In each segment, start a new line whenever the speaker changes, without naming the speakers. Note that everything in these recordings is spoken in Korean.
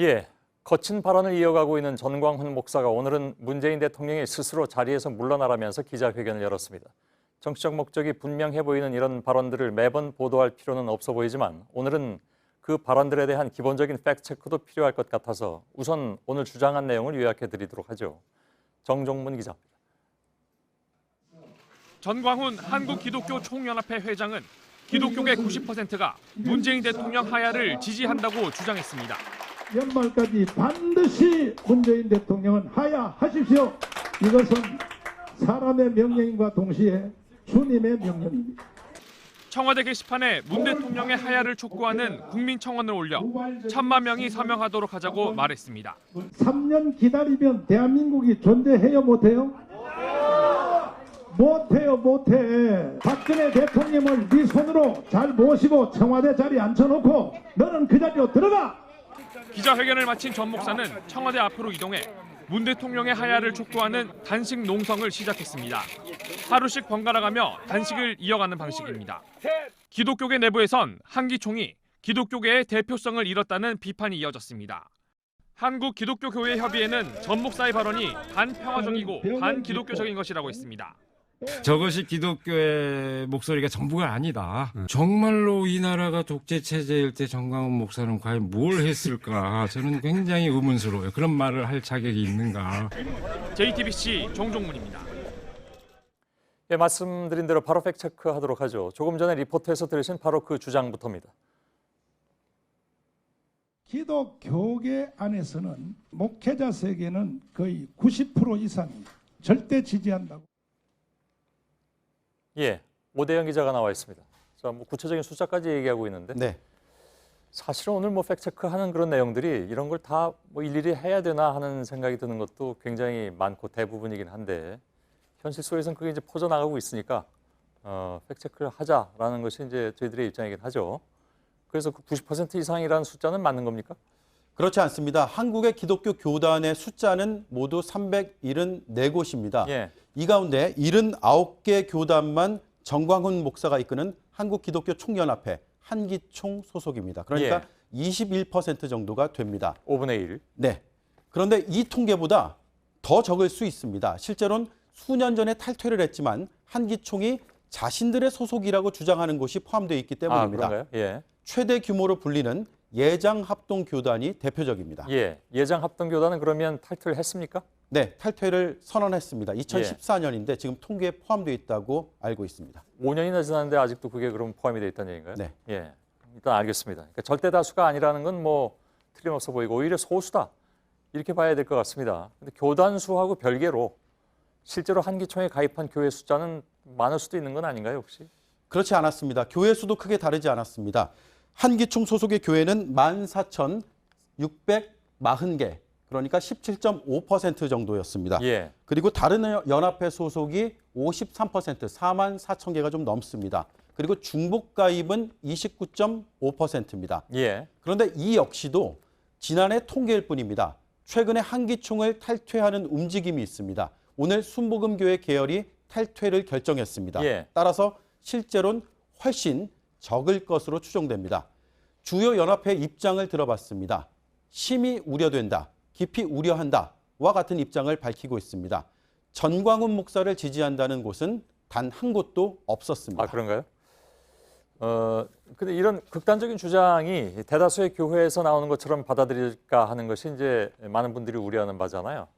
예, 거친 발언을 이어가고 있는 전광훈 목사가 오늘은 문재인 대통령이 스스로 자리에서 물러나라면서 기자회견을 열었습니다. 정치적 목적이 분명해 보이는 이런 발언들을 매번 보도할 필요는 없어 보이지만 오늘은 그 발언들에 대한 기본적인 팩트체크도 필요할 것 같아서 우선 오늘 주장한 내용을 요약해 드리도록 하죠. 정종문 기자입니다.
전광훈 한국기독교총연합회 회장은 기독교계 90%가 문재인 대통령 하야를 지지한다고 주장했습니다.
연말까지 반드시 문재인 대통령은 하야하십시오. 이것은 사람의 명령과 동시에 주님의 명령입니다.
청와대 게시판에 문 대통령의 하야를 촉구하는 국민청원을 올려 1,000만 명이 서명하도록 하자고 말했습니다.
3년 기다리면 대한민국이 존재해요 못해요? 못해. 박근혜 대통령을 네 손으로 잘 모시고 청와대 자리에 앉혀놓고 너는 그 자리로 들어가!
기자회견을 마친 전 목사는 청와대 앞으로 이동해 문 대통령의 하야를 촉구하는 단식 농성을 시작했습니다. 하루씩 번갈아가며 단식을 이어가는 방식입니다. 기독교계 내부에선 한기총이 기독교계의 대표성을 잃었다는 비판이 이어졌습니다. 한국기독교교회협의회는 전 목사의 발언이 반평화적이고 반기독교적인 것이라고 했습니다.
저것이 기독교의 목소리가 전부가 아니다. 정말로 이 나라가 독재 체제일 때 전광훈 목사는 과연 뭘 했을까? 저는 굉장히 의문스러워요. 그런 말을 할 자격이 있는가?
JTBC 정종문입니다.
예, 말씀드린 대로 바로 팩트체크하도록 하죠. 조금 전에 리포트에서 들으신 바로 그 주장부터입니다.
기독교계 안에서는 목회자 세계는 거의 90% 이상이 절대 지지한다고.
예, 오대영 기자가 나와 있습니다. 자, 구체적인 숫자까지 얘기하고 있는데
네.
사실은 오늘 팩트체크하는 그런 내용들이 이런 걸 다 일일이 해야 되나 하는 생각이 드는 것도 굉장히 많고 대부분이긴 한데 현실 속에서는 그게 이제 퍼져나가고 있으니까 팩트체크를 하자라는 것이 이제 저희들의 입장이긴 하죠. 그래서 그 90% 이상이라는 숫자는 맞는 겁니까?
그렇지 않습니다. 한국의 기독교 교단의 숫자는 모두 374곳입니다.
예.
이 가운데 79개 교단만 전광훈 목사가 이끄는 한국기독교총연합회 한기총 소속입니다. 그러니까 21% 정도가 됩니다.
5분의 1.
네. 그런데 이 통계보다 더 적을 수 있습니다. 실제로는 수년 전에 탈퇴를 했지만 한기총이 자신들의 소속이라고 주장하는 곳이 포함되어 있기 때문입니다.
아, 그런가요? 예.
최대 규모로 불리는 예장합동교단이 대표적입니다.
예. 예장합동교단은 그러면 탈퇴를 했습니까?
네, 탈퇴를 선언했습니다. 2014년인데 지금 통계에 포함되어 있다고 알고 있습니다.
5년이나 지났는데 아직도 그게 그럼 포함이 되어 있다는 얘기인가요?
네.
예. 일단 알겠습니다. 그러니까 절대 다수가 아니라는 건 틀림없어 보이고 오히려 소수다. 이렇게 봐야 될 것 같습니다. 근데 교단 수하고 별개로 실제로 한기총에 가입한 교회 숫자는 많을 수도 있는 건 아닌가요, 혹시?
그렇지 않았습니다. 교회 수도 크게 다르지 않았습니다. 한기총 소속의 교회는 14,640개, 그러니까 17.5% 정도였습니다.
예.
그리고 다른 연합회 소속이 53%, 44,000개가 좀 넘습니다. 그리고 중복 가입은 29.5%입니다.
예.
그런데 이 역시도 지난해 통계일 뿐입니다. 최근에 한기총을 탈퇴하는 움직임이 있습니다. 오늘 순복음교회 계열이 탈퇴를 결정했습니다.
예.
따라서 실제로는 훨씬 적을 것으로 추정됩니다. 주요 연합회 입장을 들어봤습니다. 심히 우려된다, 깊이 우려한다와 같은 입장을 밝히고 있습니다. 전광훈 목사를 지지한다는 곳은 단 한 곳도 없었습니다.
아, 그런가요? 근데 이런 극단적인 주장이 대다수의 교회에서 나오는 것처럼 받아들일까 하는 것이 이제 많은 분들이 우려하는 바잖아요.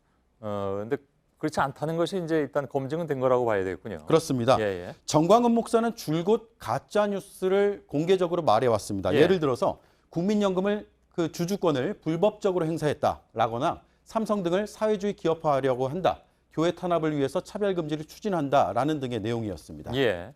근데 그렇지 않다는 것이 이제 일단 검증은 된 거라고 봐야 되겠군요.
그렇습니다.
예, 예.
전광훈 목사는 줄곧 가짜 뉴스를 공개적으로 말해왔습니다.
예.
예를 들어서 국민연금을 그 주주권을 불법적으로 행사했다라거나 삼성 등을 사회주의 기업화하려고 한다, 교회 탄압을 위해서 차별금지를 추진한다라는 등의 내용이었습니다.
예.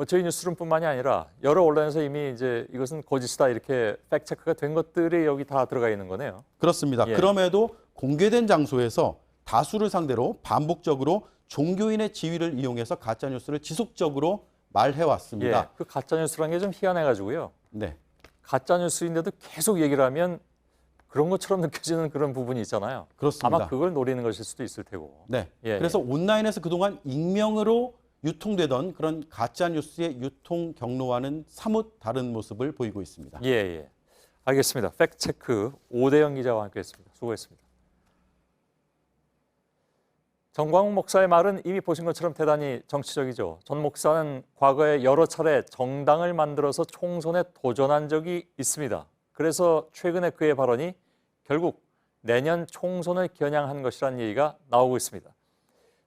저희 뉴스룸뿐만이 아니라 여러 언론에서 이미 이제 이것은 거짓이다 이렇게 팩트체크가 된 것들이 여기 다 들어가 있는 거네요.
그렇습니다.
예.
그럼에도 공개된 장소에서 다수를 상대로 반복적으로 종교인의 지위를 이용해서 가짜 뉴스를 지속적으로 말해왔습니다.
예. 그 가짜 뉴스라는 게 좀 희한해가지고요.
네.
가짜 뉴스인데도 계속 얘기를 하면 그런 것처럼 느껴지는 그런 부분이 있잖아요.
그렇습니다.
아마 그걸 노리는 것일 수도 있을 테고.
네.
예,
그래서 온라인에서 그동안 익명으로 유통되던 그런 가짜 뉴스의 유통 경로와는 사뭇 다른 모습을 보이고 있습니다.
예, 예. 알겠습니다. 팩트체크 오대영 기자와 함께했습니다. 수고했습니다. 정광훈 목사의 말은 이미 보신 것처럼 대단히 정치적이죠. 전 목사는 과거에 여러 차례 정당을 만들어서 총선에 도전한 적이 있습니다. 그래서 최근에 그의 발언이 결국 내년 총선을 겨냥한 것이라는 얘기가 나오고 있습니다.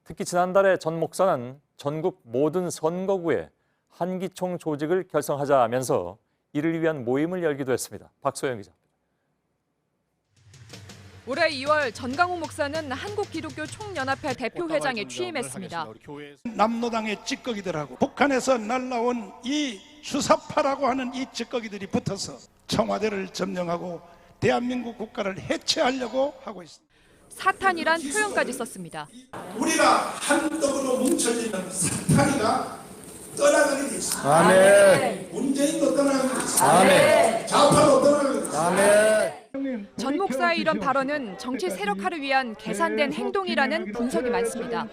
특히 지난달에 전 목사는 전국 모든 선거구에 한기총 조직을 결성하자면서 이를 위한 모임을 열기도 했습니다. 박소영 기자.
올해 2월 전광훈 목사는 한국기독교 총연합회 대표회장에 취임했습니다.
남로당의 찌꺼기들하고 북한에서 날라온 이 주사파라고 하는 이 찌꺼기들이 붙어서 청와대를 점령하고 대한민국 국가를 해체하려고 하고 있습니다.
사탄이란 표현까지 썼습니다.
우리가 한 떡으로 뭉쳐지는 사탄이가 떠나가게 돼 있습니다. 아멘. 문재인도 떠나가게 돼 있습니다. 아멘. 좌파도 떠나가게 돼 있습니다. 아멘.
전 목사의 이런 발언은 정치 세력화를 위한 계산된 행동이라는 분석이 많습니다.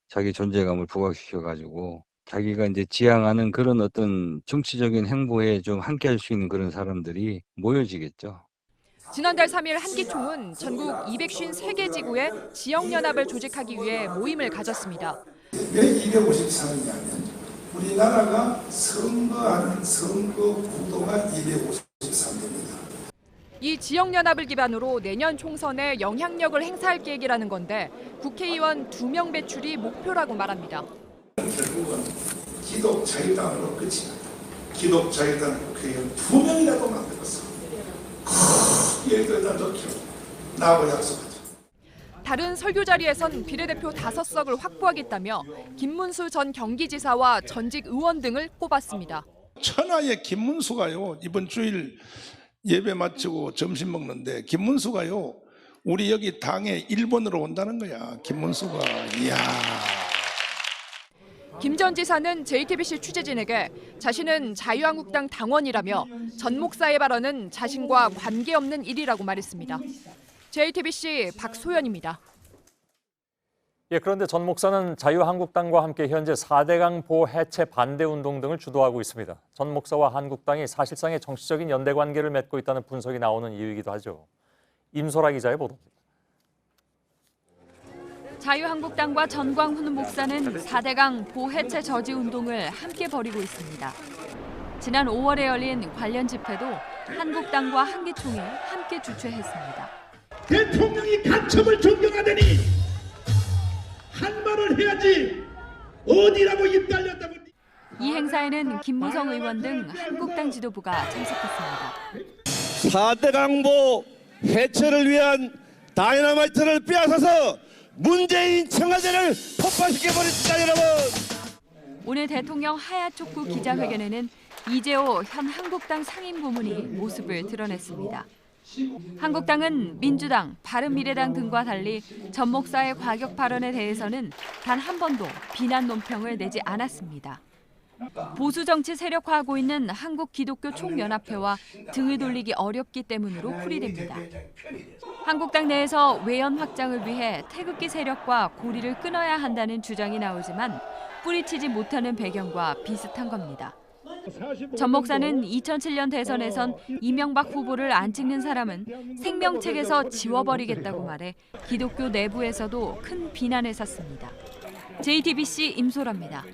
자기 존재감을 부각시켜가지고 자기가 이제 지향하는 그런 어떤 정치적인 행보에 좀 함께할 수 있는 그런 사람들이 모여지겠죠.
지난달 3일 한기총은 전국 253개 지구에 지역연합을 조직하기 위해 모임을 가졌습니다.
왜 253이냐면 우리나라가 선거하는 선거 구도가 253입니다.
이 지역연합을 기반으로 내년 총선에 영향력을 행사할 계획이라는 건데 국회의원 2명 배출이 목표라고 말합니다.
결국은 기독자유당으로 끝이 난다. 기독자유당 국회의원 2명이라도 만들어서 예의들다 좋게 나하고 약속하자.
다른 설교 자리에선 비례대표 5석을 확보하겠다며 김문수 전 경기지사와 전직 의원 등을 꼽았습니다.
천하의 김문수가요, 이번 주일 예배 마치고 점심 먹는데 김문수가요, 우리 여기 당에 일본으로 온다는 거야. 김문수가. 이야.
김 전 지사는 JTBC 취재진에게 자신은 자유한국당 당원이라며 전 목사의 발언은 자신과 관계없는 일이라고 말했습니다. JTBC 박소연입니다.
예, 그런데 전 목사는 자유한국당과 함께 현재 4대강 보 해체 반대 운동 등을 주도하고 있습니다. 전 목사와 한국당이 사실상의 정치적인 연대 관계를 맺고 있다는 분석이 나오는 이유이기도 하죠. 임소라 기자의 보도입니다.
자유한국당과 전광훈 목사는 4대강 보 해체 저지 운동을 함께 벌이고 있습니다. 지난 5월에 열린 관련 집회도 한국당과 한기총이 함께 주최했습니다.
대통령이 간첩을 존경하더니 한 말을 해야지 어디라고 입 달렸다고.
이 행사에는 김무성 의원 등 한국당 지도부가 참석했습니다.
4대강보 해체를 위한 다이너마이트를 빼앗아서 문재인 청와대를 폭파시켜버렸습니다, 여러분.
오늘 대통령 하야촉구 기자회견에는 이재호 현 한국당 상임고문이 모습을 드러냈습니다. 한국당은 민주당, 바른미래당 등과 달리 전 목사의 과격 발언에 대해서는 단 한 번도 비난 논평을 내지 않았습니다. 보수 정치 세력화하고 있는 한국기독교 총연합회와 등을 돌리기 어렵기 때문으로 풀이됩니다. 한국당 내에서 외연 확장을 위해 태극기 세력과 고리를 끊어야 한다는 주장이 나오지만 뿌리치지 못하는 배경과 비슷한 겁니다. 전 목사는 2007년 대선에선 이명박 후보를 안 찍는 사람은 생명책에서 지워버리겠다고 말해 기독교 내부에서도 큰 비난을 샀습니다. JTBC 임소라입니다.